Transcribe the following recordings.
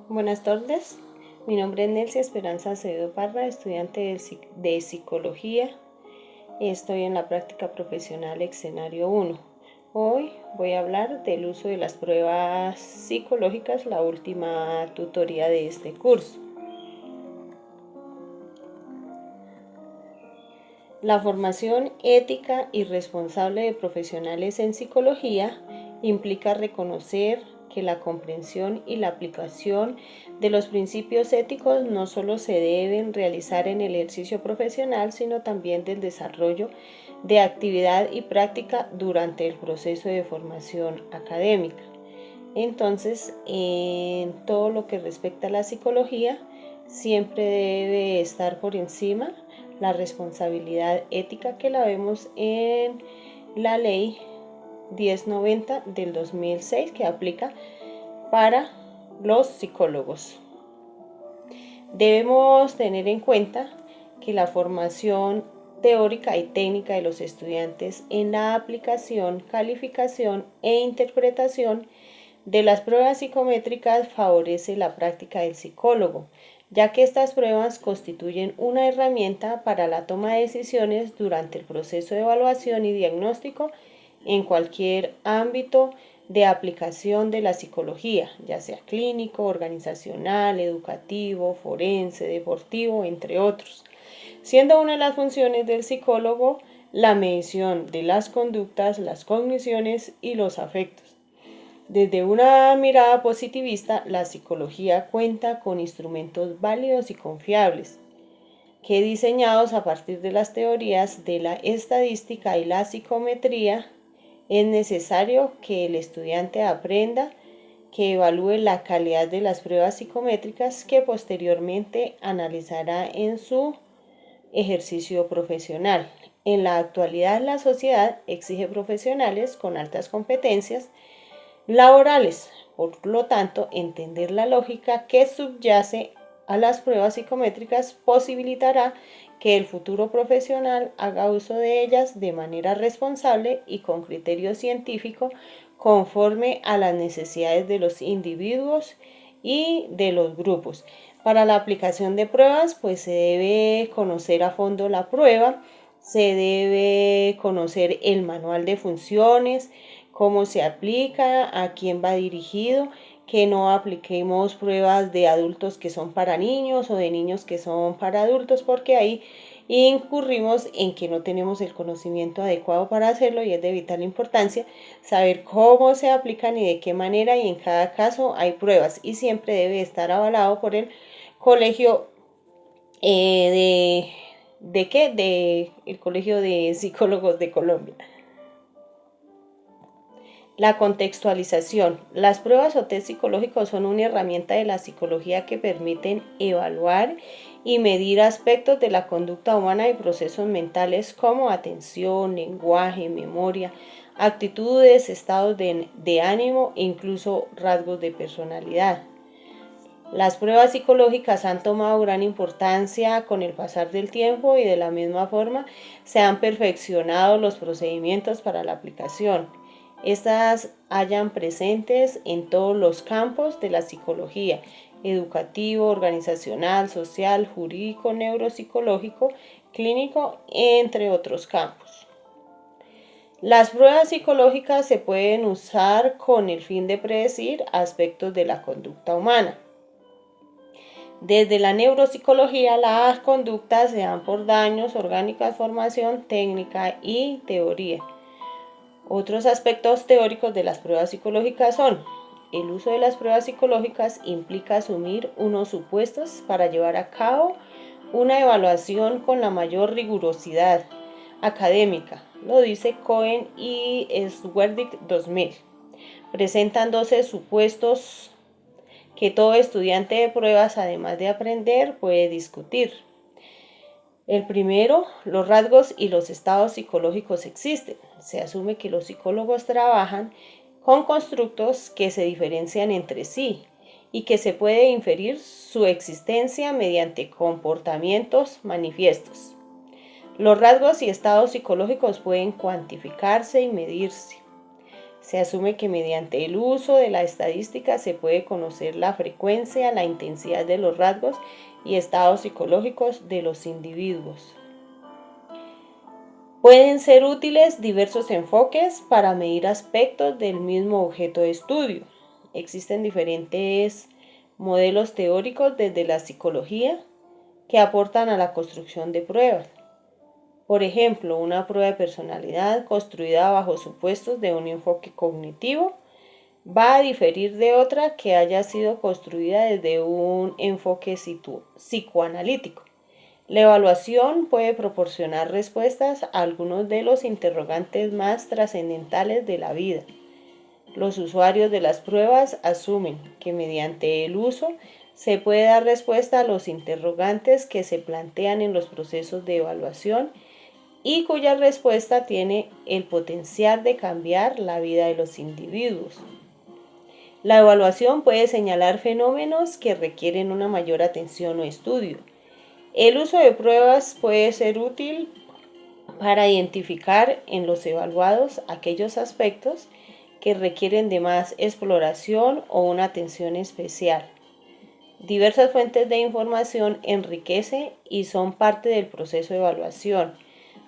Buenas tardes, mi nombre es Nelcy Esperanza Acevedo Parra, estudiante de Psicología. Estoy en la práctica profesional escenario 1. Hoy voy a hablar del uso de las pruebas psicológicas, la última tutoría de este curso. La formación ética y responsable de profesionales en psicología implica reconocer que la comprensión y la aplicación de los principios éticos no solo se deben realizar en el ejercicio profesional, sino también del desarrollo de actividad y práctica durante el proceso de formación académica. Entonces, en todo lo que respecta a la psicología, siempre debe estar por encima la responsabilidad ética, que la vemos en la ley 1090 del 2006, que aplica para los psicólogos. Debemos tener en cuenta que la formación teórica y técnica de los estudiantes en la aplicación, calificación e interpretación de las pruebas psicométricas favorece la práctica del psicólogo, ya que estas pruebas constituyen una herramienta para la toma de decisiones durante el proceso de evaluación y diagnóstico en cualquier ámbito de aplicación de la psicología, ya sea clínico, organizacional, educativo, forense, deportivo, entre otros, siendo una de las funciones del psicólogo la medición de las conductas, las cogniciones y los afectos. Desde una mirada positivista, la psicología cuenta con instrumentos válidos y confiables, que diseñados a partir de las teorías de la estadística y la psicometría, es necesario que el estudiante aprenda que evalúe la calidad de las pruebas psicométricas que posteriormente analizará en su ejercicio profesional. En la actualidad, la sociedad exige profesionales con altas competencias laborales. Por lo tanto, entender la lógica que subyace a las pruebas psicométricas posibilitará que el futuro profesional haga uso de ellas de manera responsable y con criterio científico, conforme a las necesidades de los individuos y de los grupos. Para la aplicación de pruebas, pues se debe conocer a fondo la prueba, se debe conocer el manual de funciones, cómo se aplica, a quién va dirigido, que no apliquemos pruebas de adultos que son para niños o de niños que son para adultos, porque ahí incurrimos en que no tenemos el conocimiento adecuado para hacerlo, y es de vital importancia saber cómo se aplican y de qué manera, y en cada caso hay pruebas y siempre debe estar avalado por el colegio el Colegio de Psicólogos de Colombia. La contextualización. Las pruebas o test psicológicos son una herramienta de la psicología que permiten evaluar y medir aspectos de la conducta humana y procesos mentales como atención, lenguaje, memoria, actitudes, estados de ánimo e incluso rasgos de personalidad. Las pruebas psicológicas han tomado gran importancia con el pasar del tiempo, y de la misma forma se han perfeccionado los procedimientos para la aplicación. Estas hallan presentes en todos los campos de la psicología: educativo, organizacional, social, jurídico, neuropsicológico, clínico, entre otros campos. Las pruebas psicológicas se pueden usar con el fin de predecir aspectos de la conducta humana. Desde la neuropsicología, las conductas se dan por daños orgánicos, formación técnica y teoría. Otros aspectos teóricos de las pruebas psicológicas son: el uso de las pruebas psicológicas implica asumir unos supuestos para llevar a cabo una evaluación con la mayor rigurosidad académica. Lo dice Cohen y Swerdick 2000. Presentan 12 supuestos que todo estudiante de pruebas, además de aprender, puede discutir. El primero: los rasgos y los estados psicológicos existen. Se asume que los psicólogos trabajan con constructos que se diferencian entre sí y que se puede inferir su existencia mediante comportamientos manifiestos. Los rasgos y estados psicológicos pueden cuantificarse y medirse. Se asume que mediante el uso de la estadística se puede conocer la frecuencia, la intensidad de los rasgos y estados psicológicos de los individuos. Pueden ser útiles diversos enfoques para medir aspectos del mismo objeto de estudio. Existen diferentes modelos teóricos desde la psicología que aportan a la construcción de pruebas. Por ejemplo, una prueba de personalidad construida bajo supuestos de un enfoque cognitivo va a diferir de otra que haya sido construida desde un enfoque psicoanalítico. La evaluación puede proporcionar respuestas a algunos de los interrogantes más trascendentales de la vida. Los usuarios de las pruebas asumen que mediante el uso se puede dar respuesta a los interrogantes que se plantean en los procesos de evaluación y cuya respuesta tiene el potencial de cambiar la vida de los individuos. La evaluación puede señalar fenómenos que requieren una mayor atención o estudio. El uso de pruebas puede ser útil para identificar en los evaluados aquellos aspectos que requieren de más exploración o una atención especial. Diversas fuentes de información enriquecen y son parte del proceso de evaluación.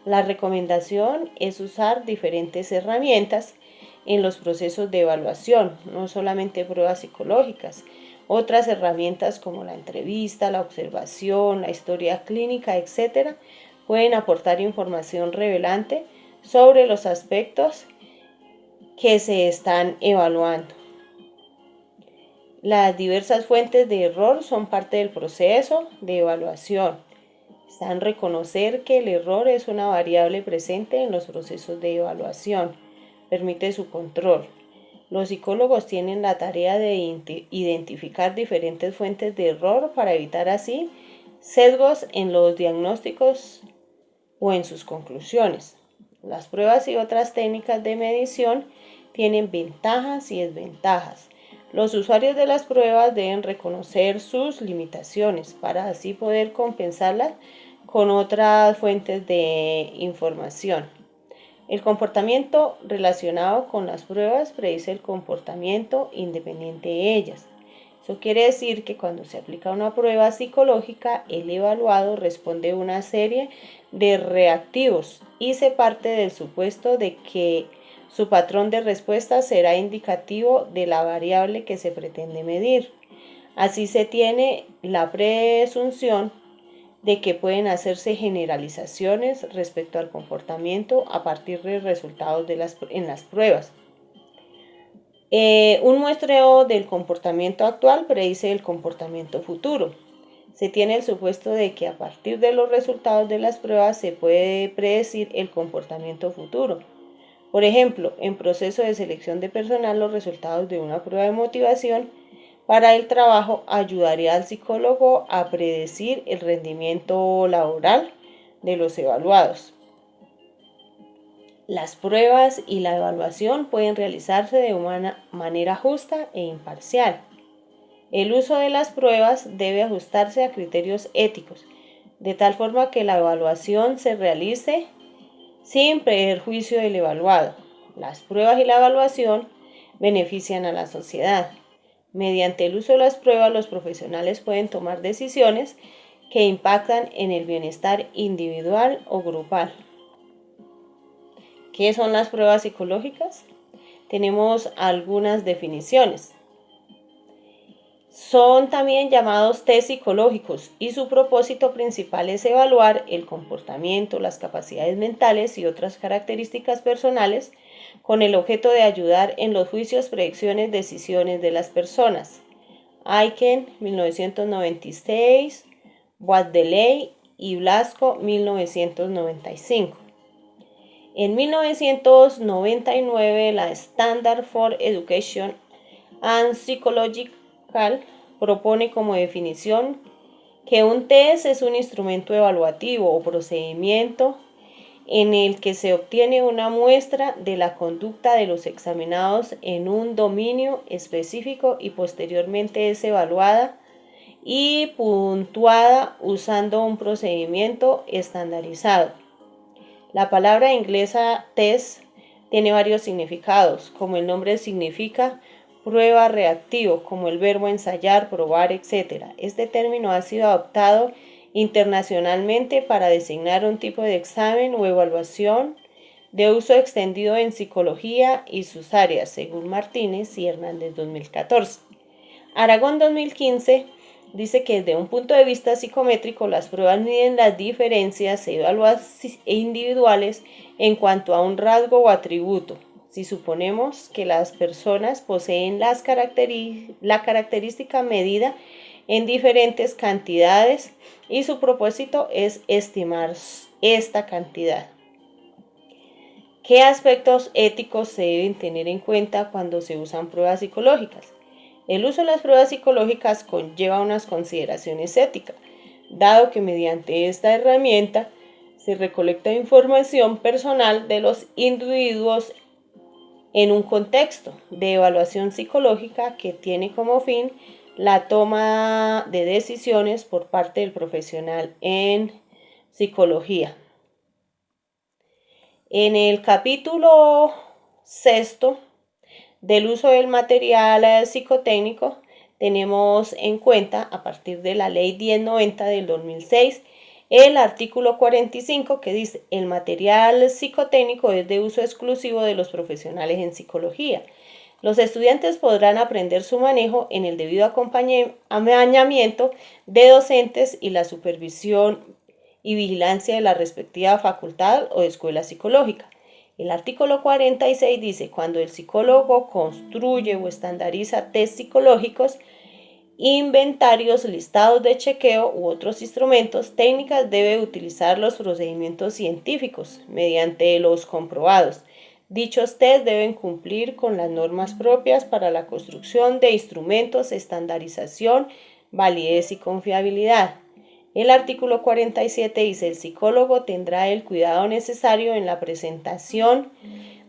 La recomendación es usar diferentes herramientas en los procesos de evaluación, no solamente pruebas psicológicas. Otras herramientas como la entrevista, la observación, la historia clínica, etc., pueden aportar información relevante sobre los aspectos que se están evaluando. Las diversas fuentes de error son parte del proceso de evaluación. Están reconocer que el error es una variable presente en los procesos de evaluación. Permite su control. Los psicólogos tienen la tarea de identificar diferentes fuentes de error para evitar así sesgos en los diagnósticos o en sus conclusiones. Las pruebas y otras técnicas de medición tienen ventajas y desventajas. Los usuarios de las pruebas deben reconocer sus limitaciones para así poder compensarlas con otras fuentes de información. El comportamiento relacionado con las pruebas predice el comportamiento independiente de ellas. Eso quiere decir que cuando se aplica una prueba psicológica, el evaluado responde a una serie de reactivos y se parte del supuesto de que su patrón de respuesta será indicativo de la variable que se pretende medir. Así se tiene la presunción de que pueden hacerse generalizaciones respecto al comportamiento a partir de resultados en las pruebas. Un muestreo del comportamiento actual predice el comportamiento futuro. Se tiene el supuesto de que a partir de los resultados de las pruebas se puede predecir el comportamiento futuro. Por ejemplo, en proceso de selección de personal, los resultados de una prueba de motivación para el trabajo ayudaría al psicólogo a predecir el rendimiento laboral de los evaluados. Las pruebas y la evaluación pueden realizarse de una manera justa e imparcial. El uso de las pruebas debe ajustarse a criterios éticos, de tal forma que la evaluación se realice sin perjuicio del evaluado. Las pruebas y la evaluación benefician a la sociedad. Mediante el uso de las pruebas, los profesionales pueden tomar decisiones que impactan en el bienestar individual o grupal. ¿Qué son las pruebas psicológicas? Tenemos algunas definiciones. Son también llamados test psicológicos y su propósito principal es evaluar el comportamiento, las capacidades mentales y otras características personales con el objeto de ayudar en los juicios, predicciones, decisiones de las personas. Aiken, 1996, Wadeley y Blasco, 1995. En 1999, la Standard for Education and Psychological propone como definición que un test es un instrumento evaluativo o procedimiento en el que se obtiene una muestra de la conducta de los examinados en un dominio específico y posteriormente es evaluada y puntuada usando un procedimiento estandarizado. La palabra inglesa test tiene varios significados, como el nombre significa prueba reactivo, como el verbo ensayar, probar, etc. Este término ha sido adoptado internacionalmente para designar un tipo de examen o evaluación de uso extendido en psicología y sus áreas, según Martínez y Hernández 2014. Aragón 2015 dice que desde un punto de vista psicométrico las pruebas miden las diferencias individuales en cuanto a un rasgo o atributo. Si suponemos que las personas poseen la característica medida en diferentes cantidades y su propósito es estimar esta cantidad. ¿Qué aspectos éticos se deben tener en cuenta cuando se usan pruebas psicológicas? El uso de las pruebas psicológicas conlleva unas consideraciones éticas, dado que mediante esta herramienta se recolecta información personal de los individuos en un contexto de evaluación psicológica que tiene como fin la toma de decisiones por parte del profesional en psicología. En el capítulo 6 del uso del material psicotécnico tenemos en cuenta, a partir de la Ley 1090 del 2006, el artículo 45 que dice: el material psicotécnico es de uso exclusivo de los profesionales en psicología. Los estudiantes podrán aprender su manejo en el debido acompañamiento de docentes y la supervisión y vigilancia de la respectiva facultad o escuela psicológica. El artículo 46 dice: cuando el psicólogo construye o estandariza test psicológicos, inventarios, listados de chequeo u otros instrumentos, técnicas, debe utilizar los procedimientos científicos mediante los comprobados. Dichos test deben cumplir con las normas propias para la construcción de instrumentos, estandarización, validez y confiabilidad. El artículo 47 dice: el psicólogo tendrá el cuidado necesario en la presentación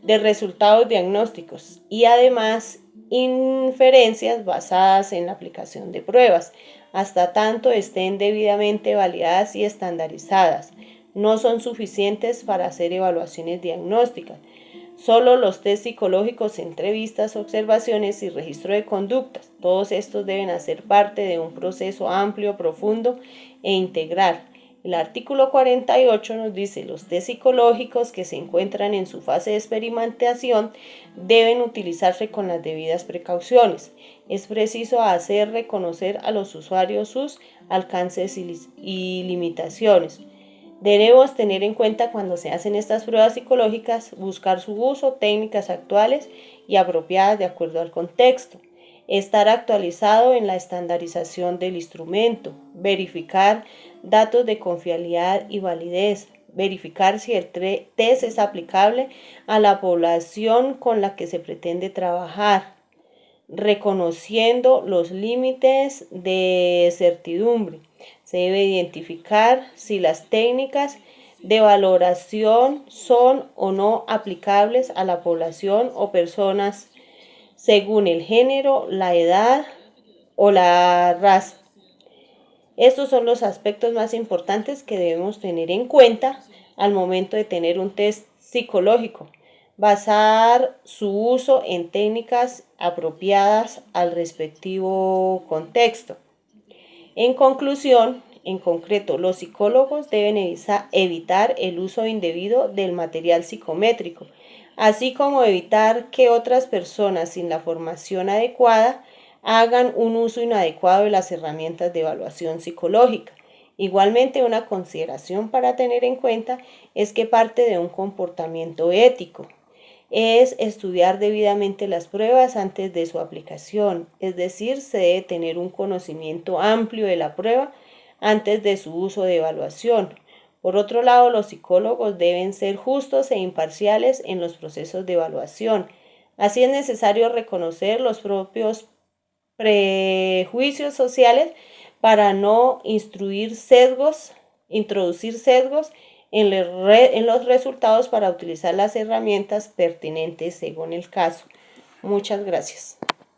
de resultados diagnósticos y además inferencias basadas en la aplicación de pruebas, hasta tanto estén debidamente validadas y estandarizadas. No son suficientes para hacer evaluaciones diagnósticas. Solo los test psicológicos, entrevistas, observaciones y registro de conductas, todos estos deben hacer parte de un proceso amplio, profundo e integral. El artículo 48 nos dice: los test psicológicos que se encuentran en su fase de experimentación deben utilizarse con las debidas precauciones. Es preciso hacer reconocer a los usuarios sus alcances y limitaciones. Debemos tener en cuenta, cuando se hacen estas pruebas psicológicas, buscar su uso, técnicas actuales y apropiadas de acuerdo al contexto. Estar actualizado en la estandarización del instrumento, verificar datos de confiabilidad y validez, verificar si el test es aplicable a la población con la que se pretende trabajar, reconociendo los límites de certidumbre. Se debe identificar si las técnicas de valoración son o no aplicables a la población o personas según el género, la edad o la raza. Estos son los aspectos más importantes que debemos tener en cuenta al momento de tener un test psicológico. Basar su uso en técnicas apropiadas al respectivo contexto. En conclusión, en concreto, los psicólogos deben evitar el uso indebido del material psicométrico, así como evitar que otras personas sin la formación adecuada hagan un uso inadecuado de las herramientas de evaluación psicológica. Igualmente, una consideración para tener en cuenta es que parte de un comportamiento ético es estudiar debidamente las pruebas antes de su aplicación, es decir, se debe tener un conocimiento amplio de la prueba antes de su uso de evaluación. Por otro lado, los psicólogos deben ser justos e imparciales en los procesos de evaluación. Así es necesario reconocer los propios prejuicios sociales para no introducir sesgos en los resultados para utilizar las herramientas pertinentes según el caso. Muchas gracias.